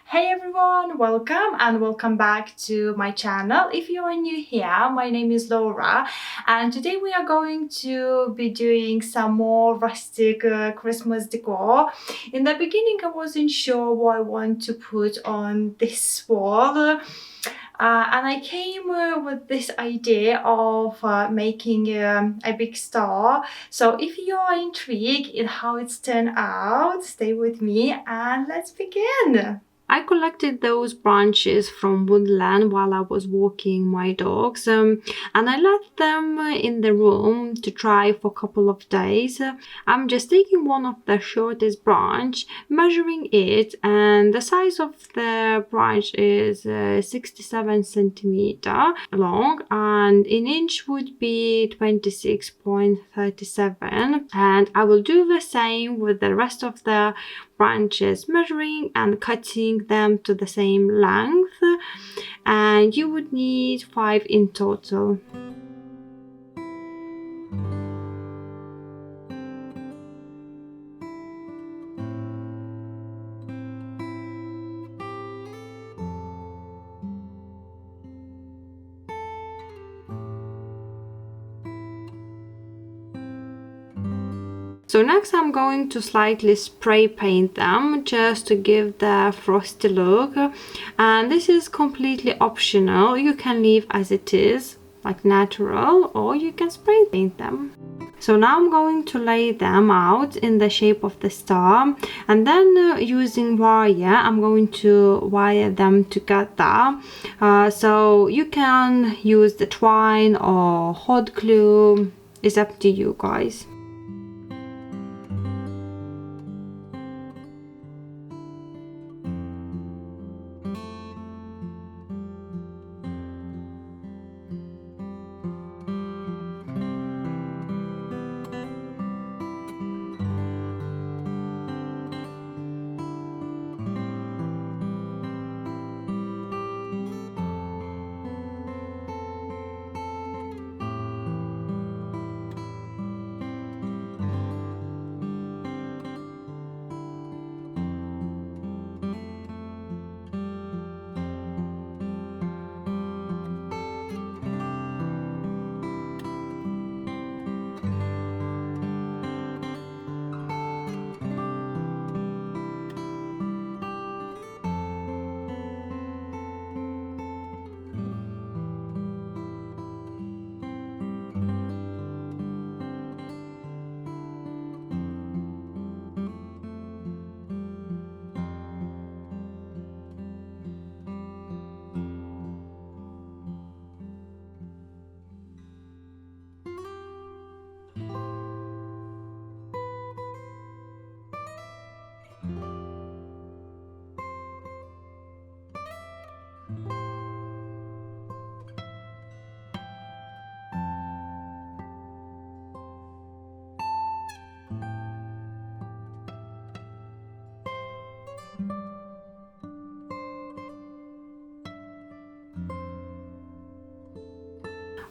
Hey everyone, welcome back to my channel. If you are new here, my name is Laura and today we are going to be doing some more rustic Christmas decor. In the beginning I wasn't sure what I want to put on this wall. And I came with this idea of making a big star. So if you are intrigued in how it's turned out, stay with me and let's begin. I collected those branches from woodland while I was walking my dogs, and I left them in the room to dry for a couple of days. I'm just taking one of the shortest branch, measuring it, and the size of the branch is 67 centimeter long, and in inch would be 26.37. And I will do the same with the rest of the branches, measuring and cutting them to the same length, and you would need 5 in total. So next I'm going to slightly spray paint them just to give the frosty look, and this is completely optional. You can leave as it is, like natural, or you can spray paint them. So now I'm going to lay them out in the shape of the star, and then using wire I'm going to wire them together. So you can use the twine or hot glue, it's up to you guys.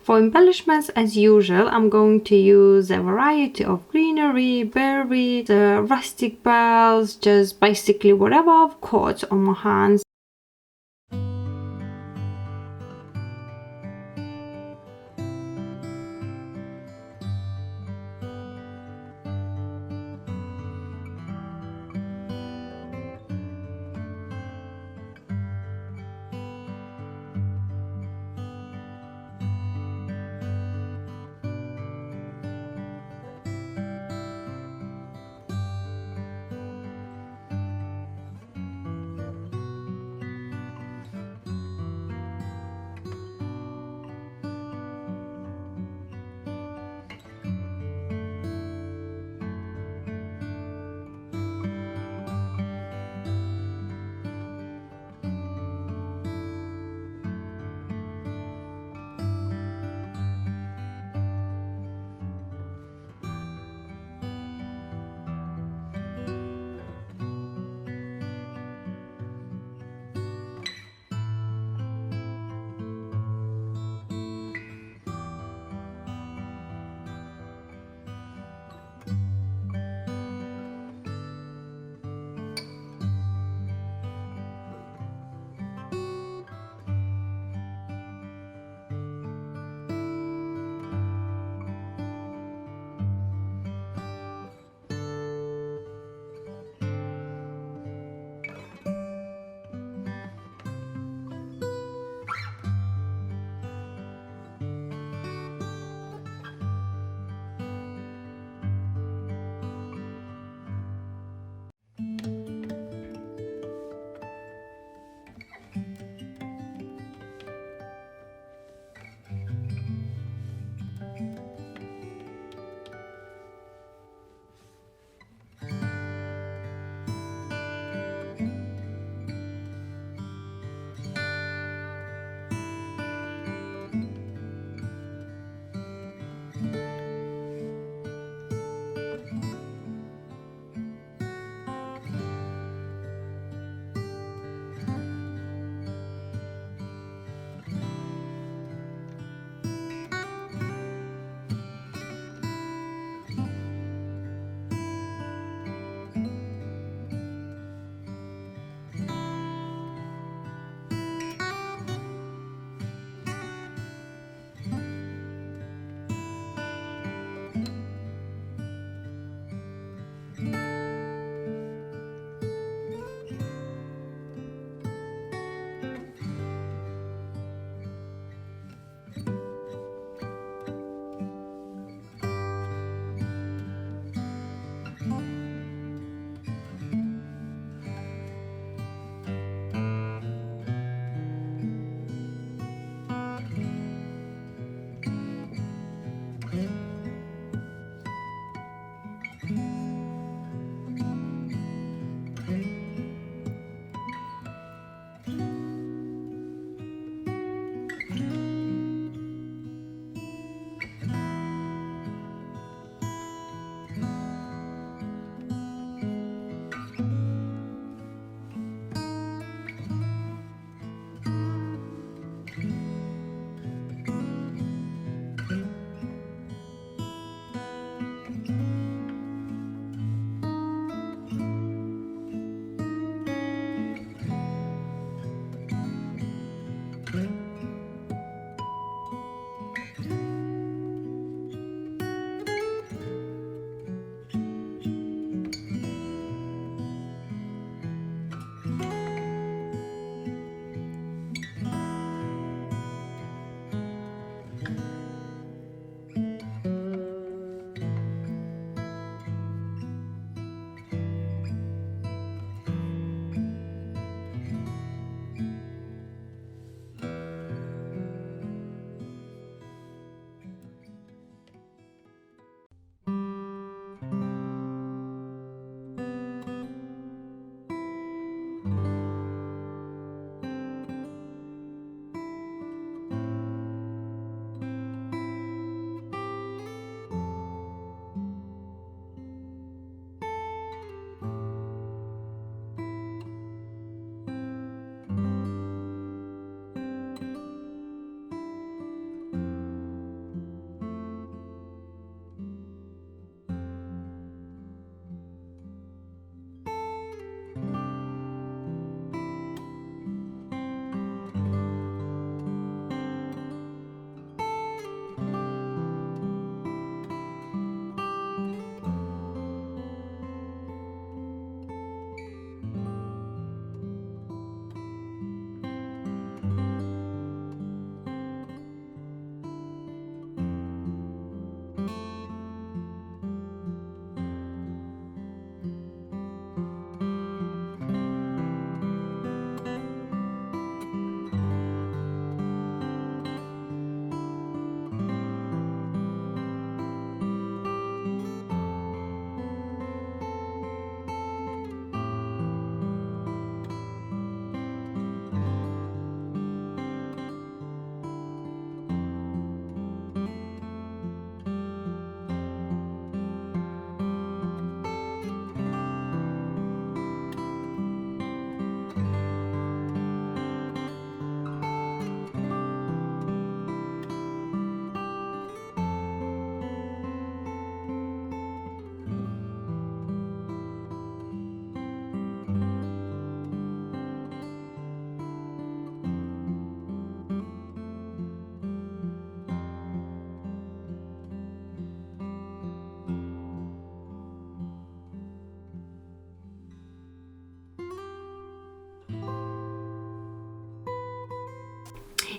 For embellishments, as usual, I'm going to use a variety of greenery, berries, rustic bells, just basically whatever I've caught on my hands.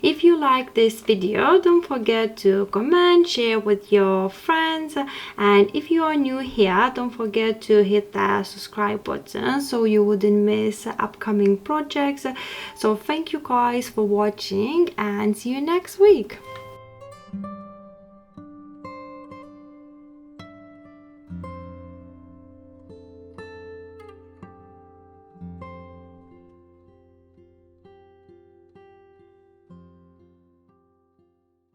If you like this video, don't forget to comment, share with your friends, and if you are new here, don't forget to hit that subscribe button so you wouldn't miss upcoming projects. So thank you guys for watching and see you next week.